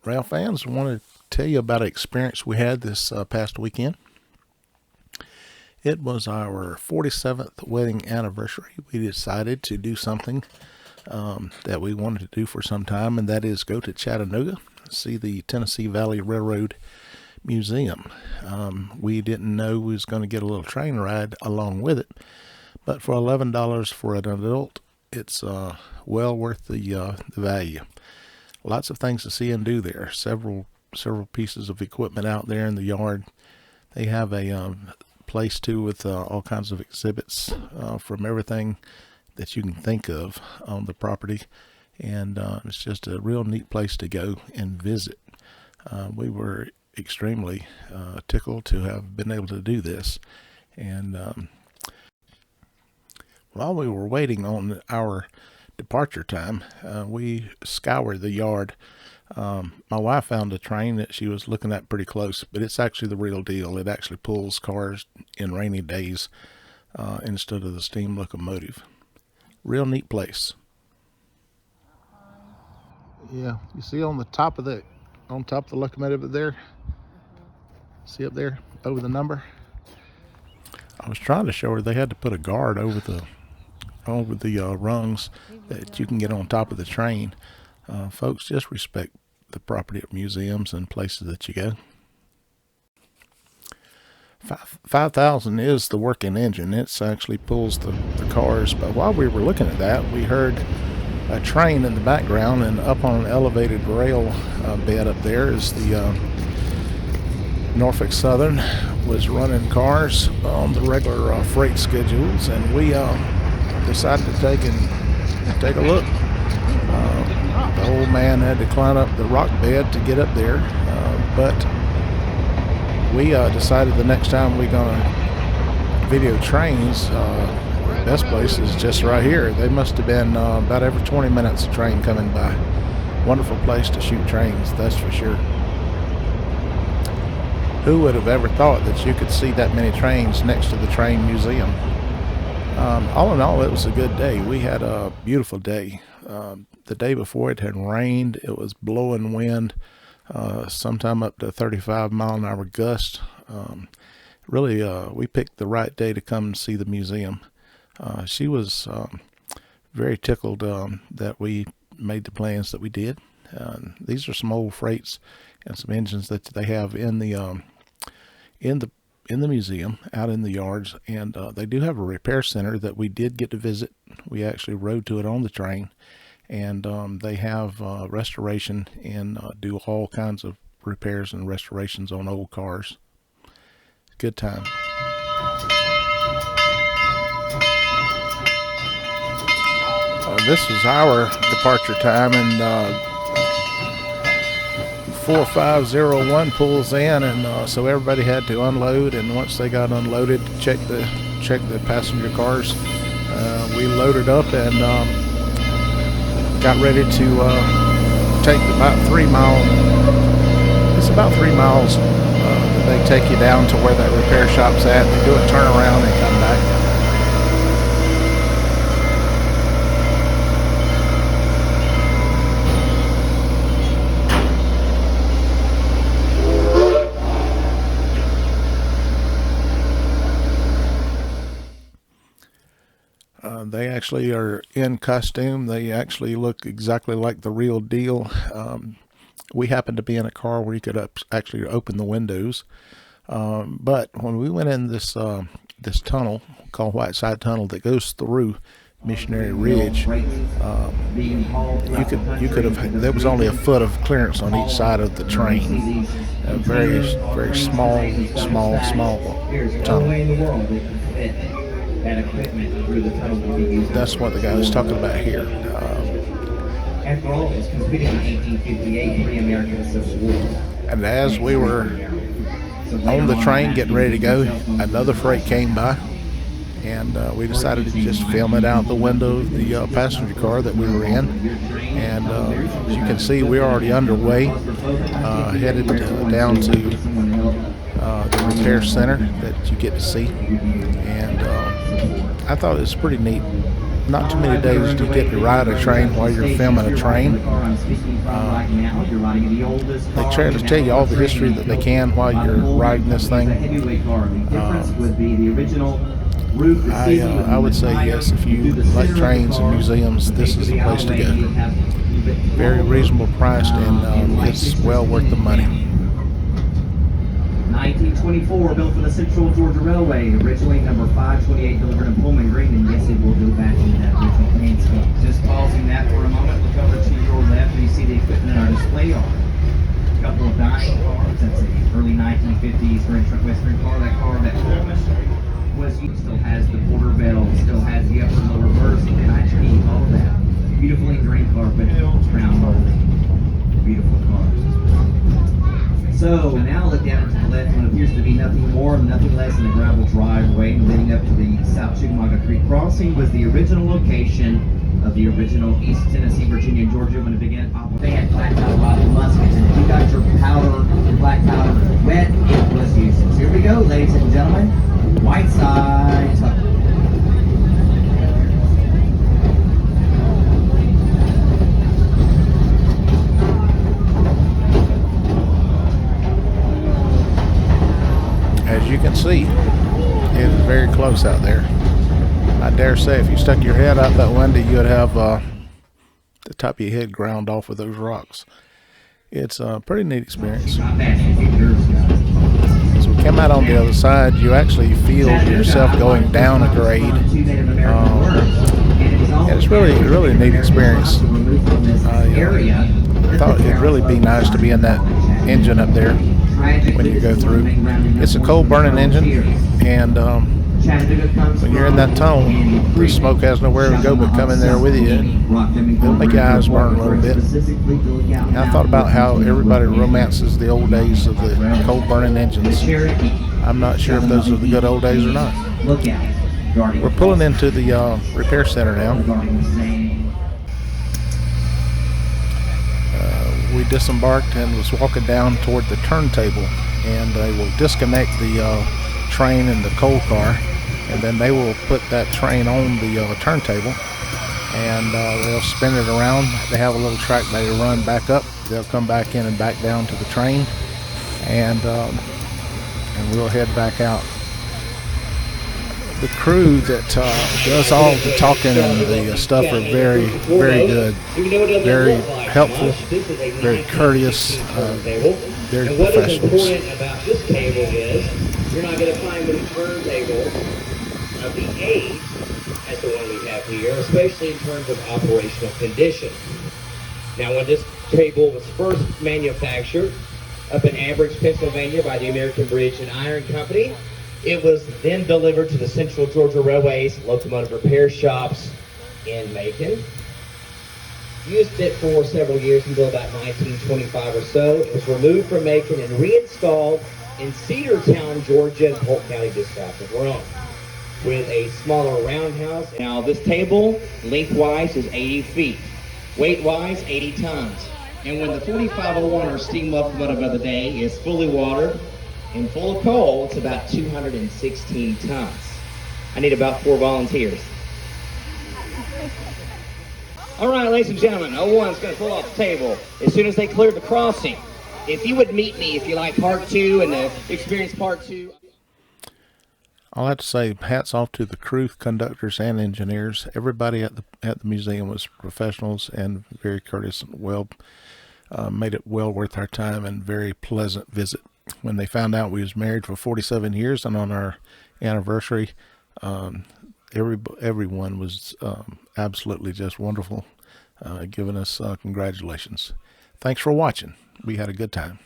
Rail fans, I want to tell you about an experience we had this past weekend. It was our 47th wedding anniversary. We decided to do something that we wanted to do for some time, and that is go to Chattanooga, see the Tennessee Valley Railroad Museum. We didn't know we was going to get a little train ride along with it, but for $11 for an adult, it's well worth the value. Lots of things to see and do there. Several pieces of equipment out there in the yard. They have a place too with all kinds of exhibits from everything that you can think of on the property, and it's just a real neat place to go and visit. We were extremely tickled to have been able to do this, and while we were waiting on our departure time, we scoured the yard. My wife found a train that she was looking at pretty close, but it's actually the real deal. It actually pulls cars in rainy days instead of the steam locomotive. Real neat place. Yeah, you see on top of the locomotive there. See up there over the number. I was trying to show her they had to put a guard over the rungs that you can get on top of the train. Folks, just respect the property at museums and places that you go. 5,000 is the working engine. It actually pulls the cars. But while we were looking at that, we heard a train in the background, and up on an elevated rail bed up there is the Norfolk Southern was running cars on the regular freight schedules, and we decided to take a look. The old man had to climb up the rock bed to get up there, but we decided the next time we're gonna video trains, the best place is just right here. They must have been about every 20 minutes a train coming by. Wonderful place to shoot trains, that's for sure. Who would have ever thought that you could see that many trains next to the train museum? All in all, it was a good day. We had a beautiful day. The day before, it had rained. It was blowing wind, sometime up to 35-mile-an-hour gust. Really, we picked the right day to come and see the museum. She was very tickled that we made the plans that we did. These are some old freights and some engines that they have in the museum, out in the yards, and they do have a repair center that we did get to visit. We actually rode to it on the train, and they have restoration and do all kinds of repairs and restorations on old cars. Good time. This was our departure time, and 4501 pulls in, and so everybody had to unload, and once they got unloaded, check the passenger cars. We loaded up and got ready to take about 3 miles. It's about 3 miles that they take you down to where that repair shop's at. They do a turnaround and come back. They actually are in costume. They actually look exactly like the real deal. We happened to be in a car where you could actually open the windows. But when we went in this tunnel called Whiteside Tunnel that goes through Missionary Ridge, you could have. There was only a foot of clearance on each side of the train. A very small tunnel. That equipment through the tunnel will be used. That's what the guy was talking about here. After all, it was completed in 1858 pre-American Civil War. And as we were on the train getting ready to go, another freight came by, and we decided to just film it out the window of the passenger car that we were in. And as you can see, we're already underway, headed down to the repair center that you get to see. And I thought it was pretty neat. Not too many days do you get to ride a train while you're filming a train. Right now, you're riding in the oldest They car try to tell you all the history that they can while you're riding this thing. Heavyweight car. The difference would be the original roof, the ceiling would be I would say higher. yes, if you Do the like center of the trains and car, museums, this is the place to go. you'd have a little bit Very taller, reasonable priced, and like it's well worth the money. 1924, built for the Central Georgia Railway. Originally number 528, delivered in Pullman Green, and yes, it will go back into that original paint scheme. Just pausing that for a moment, look over to your left, and you see the equipment in our display yard. A couple of dining cars. That's a early 1950s Western car. That Pullman was used. Still has the porter bell, still has the upper and lower berths, the NIT, all of that. Beautifully green carpet, brown molding. Beautiful cars. So now look down to the left, what appears to be nothing more and nothing less than a gravel driveway leading up to the South Chickamauga Creek crossing. Was the original location of the original East Tennessee, Virginia, and Georgia when it began operating. They had black powder rifle muskets, and if you got your black powder wet, it was useless. Here we go, ladies and gentlemen. Whiteside Tucker. As you can see, it is very close out there. I dare say if you stuck your head out that window, you'd have the top of your head ground off with those rocks. It's a pretty neat experience. As we come out on the other side, you actually feel yourself going down a grade. And it's really a neat experience. I thought it'd really be nice to be in that engine up there when you go through. It's a coal burning engine, and when you're in that tunnel, the smoke has nowhere to go but come in there with you, and it'll make your eyes burn a little bit. And I thought about how everybody romances the old days of the coal burning engines. I'm not sure if those are the good old days or not. We're pulling into the repair center now. We disembarked and was walking down toward the turntable, and they will disconnect the train and the coal car, and then they will put that train on the turntable, and they'll spin it around. They have a little track they run back up. They'll come back in and back down to the train, and we'll head back out. The crew that does all the talking and the stuff are very good, very helpful, very courteous, very professionals. What's important about this table is you're not going to find the turntable of the age as the one we have here, especially in terms of operational condition. Now, when this table was first manufactured up in Ambridge, Pennsylvania by the American Bridge and Iron Company, it was then delivered to the Central Georgia Railway's locomotive repair shops in Macon. Used it for several years until about 1925 or so. It was removed from Macon and reinstalled in Cedartown, Georgia, and Polk County, just south of Rome, with a smaller roundhouse. Now, this table, lengthwise, is 80 feet. Weight-wise, 80 tons. And when the 4501 or steam locomotive of the day is fully watered and full of coal, it's about 216 tons. I need about 4 volunteers. All right, ladies and gentlemen, 01 is going to pull off the table as soon as they clear the crossing. If you would meet me if you like part 2 and experience part 2. I'll have to say hats off to the crew, conductors, and engineers. Everybody at the museum was professionals and very courteous and made it well worth our time and very pleasant visit. When they found out we was married for 47 years and on our anniversary, everyone was absolutely just wonderful, giving us congratulations. Thanks for watching. We had a good time.